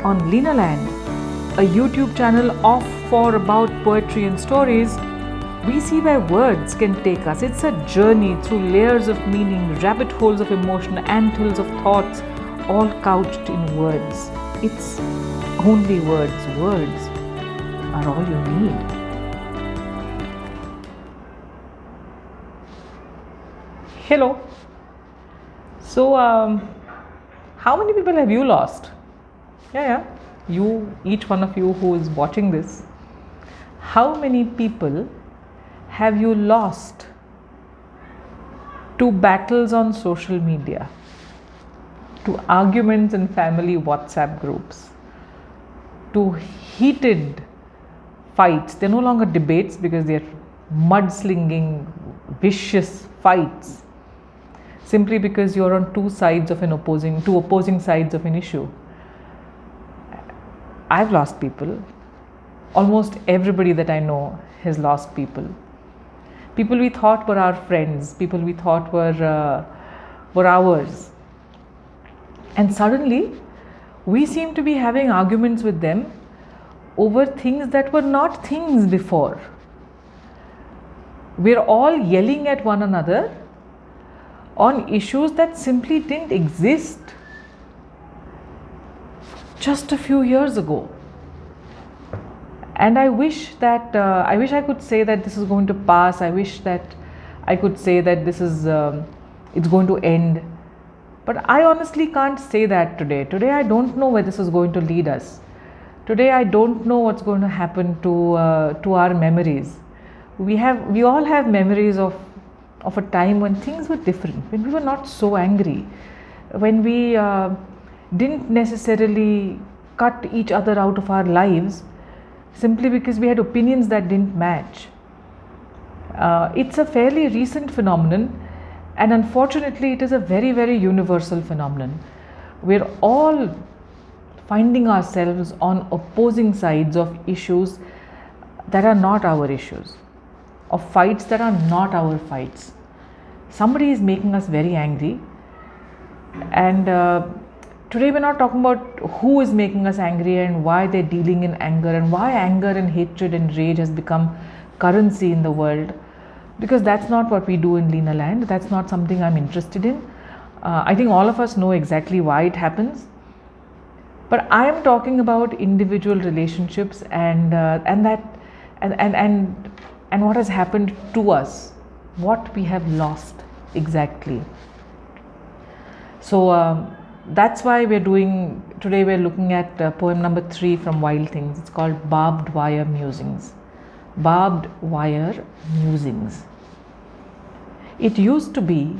On Lena Land, a YouTube channel of for about poetry and stories, we see where words can take us. It's a journey through layers of meaning, rabbit holes of emotion, anthills of thoughts, all couched in words. It's only words. Words are all you need. Hello. So, how many people have you lost? Yeah. You, each one of you who is watching this, how many people have you lost to battles on social media, to arguments in family WhatsApp groups, to heated fights? They're no longer debates because they're mudslinging, vicious fights, simply because you're on two opposing sides of an issue. I've lost people. Almost everybody that I know has lost people. People we thought were our friends, people we thought were ours. And suddenly, we seem to be having arguments with them over things that were not things before. We're all yelling at one another on issues that simply didn't exist just a few years ago. And I wish I could say that this is going to pass. I wish that I could say that this is it's going to end. But I honestly can't say that today. Today I don't know where this is going to lead us. Today I don't know what's going to happen to our memories. We all have memories of a time when things were different, when we were not so angry, when we didn't necessarily cut each other out of our lives simply because we had opinions that didn't match. It's a fairly recent phenomenon, and unfortunately it is a very, very universal phenomenon. We're all finding ourselves on opposing sides of issues that are not our issues, of fights that are not our fights. Somebody is making us very angry, and today we're not talking about who is making us angry and why they're dealing in anger and why anger and hatred and rage has become currency in the world, because that's not what we do in Lena Land. That's not something I'm interested in. I think all of us know exactly why it happens, but I am talking about individual relationships and what has happened to us, what we have lost exactly. So that's why today we're looking at poem number 3 from Wild Things. It's called Barbed Wire Musings. Barbed Wire Musings. It used to be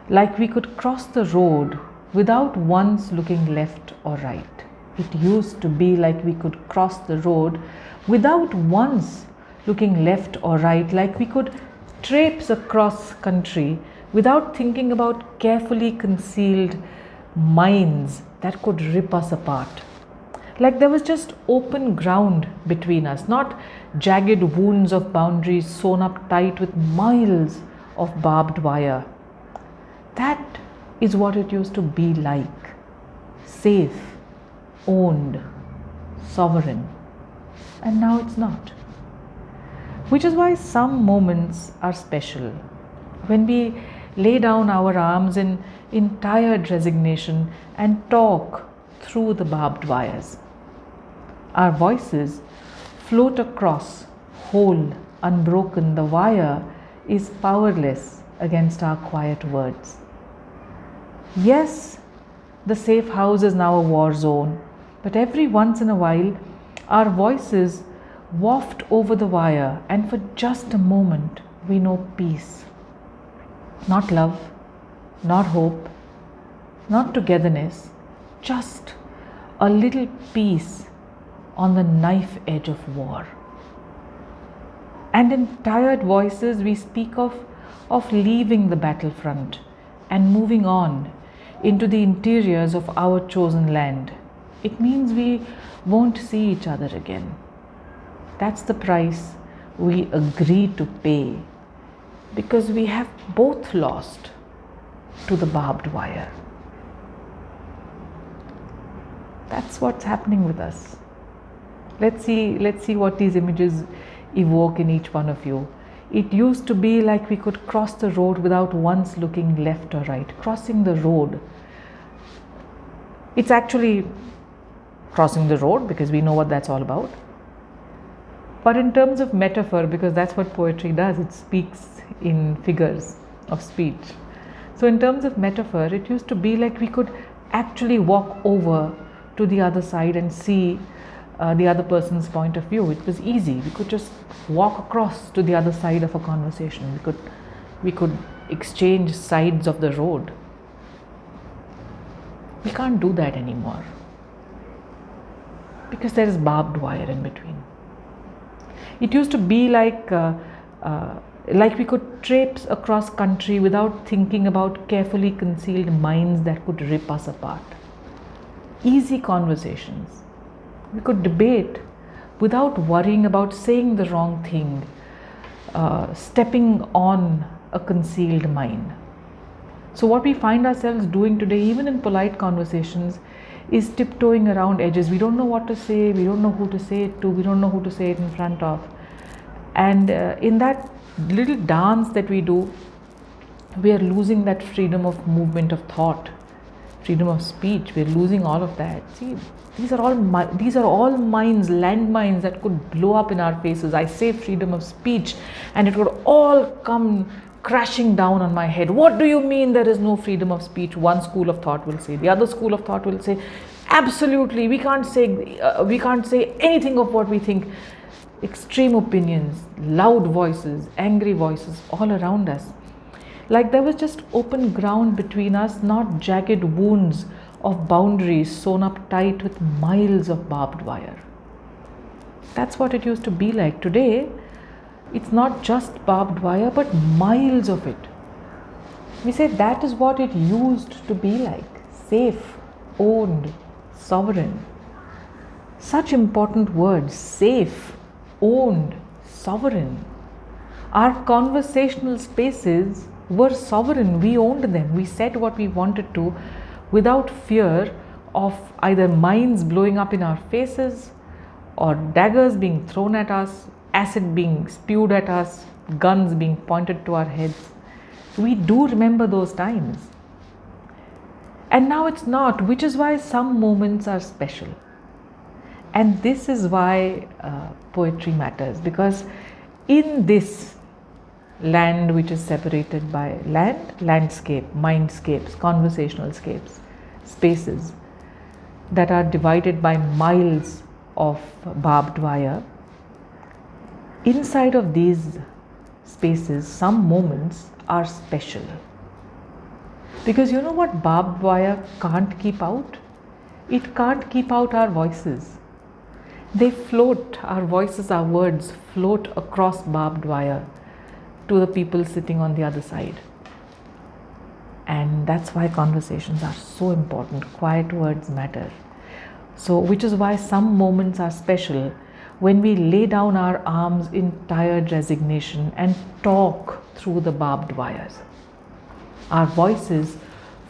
like we could cross the road without once looking left or right. It used to be like we could cross the road without once looking left or right, like we could traipse across country without thinking about carefully concealed mines that could rip us apart. Like there was just open ground between us, not jagged wounds of boundaries sewn up tight with miles of barbed wire. That is what it used to be like. Safe, owned, sovereign. And now it's not. Which is why some moments are special. When we lay down our arms in tired resignation and talk through the barbed wires. Our voices float across, whole, unbroken. The wire is powerless against our quiet words. Yes, the safe house is now a war zone, but every once in a while, our voices waft over the wire, and for just a moment, we know peace. Not love, not hope, not togetherness, just a little peace on the knife edge of war. And in tired voices, we speak of leaving the battlefront and moving on into the interiors of our chosen land. It means we won't see each other again. That's the price we agree to pay, because we have both lost to the barbed wire. That's what's happening with us. Let's see what these images evoke in each one of you. It used to be like we could cross the road without once looking left or right. Crossing the road. It's actually crossing the road because we know what that's all about. But in terms of metaphor, because that's what poetry does, it speaks in figures of speech. So in terms of metaphor, it used to be like we could actually walk over to the other side and see the other person's point of view. It was easy. We could just walk across to the other side of a conversation. We could exchange sides of the road. We can't do that anymore because there is barbed wire in between. It used to be like we could traipse across country without thinking about carefully concealed mines that could rip us apart. Easy conversations. We could debate without worrying about saying the wrong thing, stepping on a concealed mine. So what we find ourselves doing today, even in polite conversations, is tiptoeing around edges. We don't know what to say, we don't know who to say it to, we don't know who to say it in front of. And in that little dance that we do, we are losing that freedom of movement of thought, freedom of speech. We're losing all of that. See, these are all mines, landmines that could blow up in our faces. I say freedom of speech and it would all come crashing down on my head. What do you mean there is no freedom of speech? One school of thought will say. The other school of thought will say, absolutely, we can't say anything of what we think. Extreme opinions, loud voices, angry voices all around us. Like there was just open ground between us, not jagged wounds of boundaries sewn up tight with miles of barbed wire. That's what it used to be like. Today, it's not just barbed wire, but miles of it. We say that is what it used to be like. Safe, owned, sovereign. Such important words. Safe, owned, sovereign. Our conversational spaces were sovereign. We owned them. We said what we wanted to without fear of either mines blowing up in our faces or daggers being thrown at us, acid being spewed at us, guns being pointed to our heads. We do remember those times. And now it's not, which is why some moments are special. And this is why poetry matters, because in this land which is separated by landscape, mindscapes, conversational scapes, spaces that are divided by miles of barbed wire, inside of these spaces, some moments are special. Because you know what barbed wire can't keep out? It can't keep out our voices. They float, our voices, our words float across barbed wire to the people sitting on the other side. And that's why conversations are so important. Quiet words matter. So, which is why some moments are special when we lay down our arms in tired resignation and talk through the barbed wires. Our voices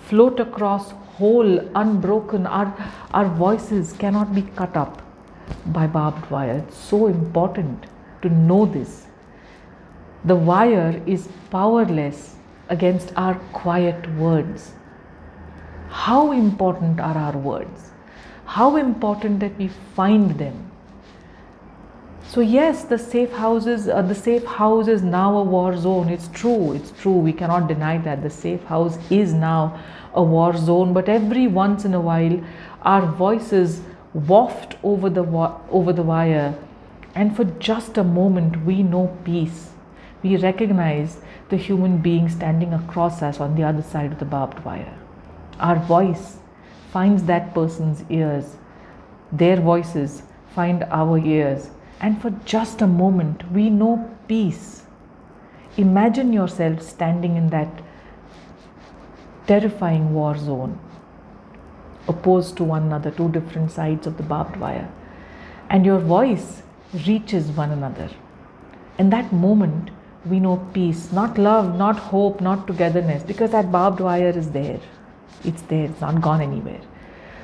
float across whole, unbroken. Our voices cannot be cut up by barbed wire. It's so important to know this. The wire is powerless against our quiet words. How important are our words? How important that we find them. So yes, the safe house is now a war zone. It's true. We cannot deny that. The safe house is now a war zone. But every once in a while, our voices waft over the wire, and for just a moment, we know peace. We recognize the human being standing across us on the other side of the barbed wire. Our voice finds that person's ears. Their voices find our ears. And for just a moment, we know peace. Imagine yourself standing in that terrifying war zone, opposed to one another, two different sides of the barbed wire. And your voice reaches one another. In that moment, we know peace, not love, not hope, not togetherness, because that barbed wire is there. It's there, it's not gone anywhere.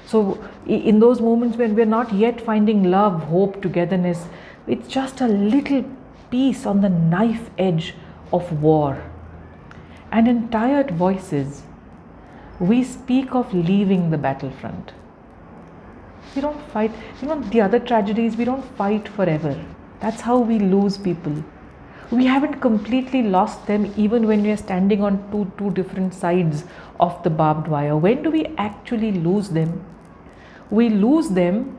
So in those moments when we're not yet finding love, hope, togetherness, it's just a little piece on the knife edge of war. And in tired voices, we speak of leaving the battlefront. We don't fight. The other tragedies, we don't fight forever. That's how we lose people. We haven't completely lost them even when we are standing on two different sides of the barbed wire. When do we actually lose them? We lose them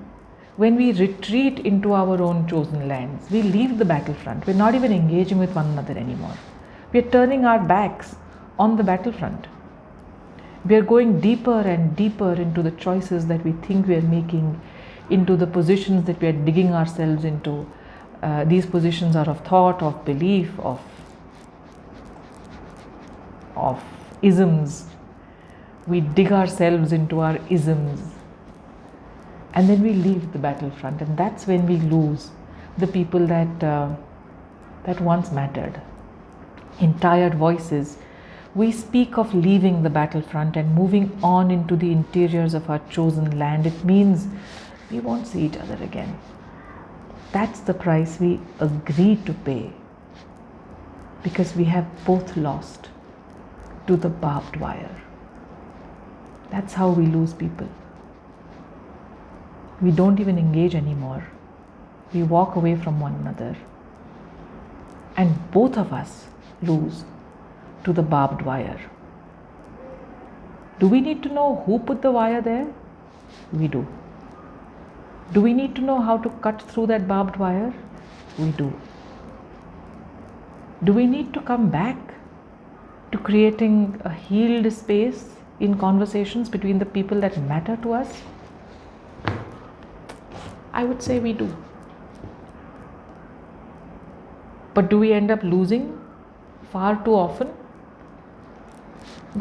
when we retreat into our own chosen lands. We leave the battlefront. We're not even engaging with one another anymore. We're turning our backs on the battlefront. We are going deeper and deeper into the choices that we think we are making, into the positions that we are digging ourselves into. These positions are of thought, of belief, of isms. We dig ourselves into our isms, and then we leave the battlefront, and that's when we lose the people that once mattered. In tired voices, we speak of leaving the battlefront and moving on into the interiors of our chosen land. It means we won't see each other again. That's the price we agree to pay, because we have both lost to the barbed wire. That's how we lose people. We don't even engage anymore. We walk away from one another, and both of us lose to the barbed wire. Do we need to know who put the wire there? We do. Do we need to know how to cut through that barbed wire? We do. Do we need to come back to creating a healed space in conversations between the people that matter to us? I would say we do. But do we end up losing far too often?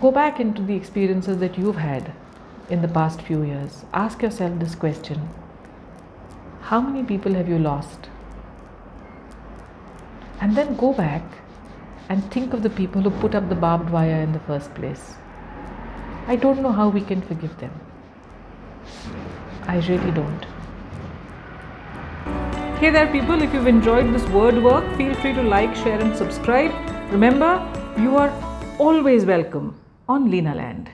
Go back into the experiences that you've had in the past few years. Ask yourself this question: how many people have you lost? And then go back and think of the people who put up the barbed wire in the first place. I don't know how we can forgive them. I really don't. Hey there people, if you've enjoyed this word work, feel free to like, share and subscribe. Remember, you are always welcome on Lena Land.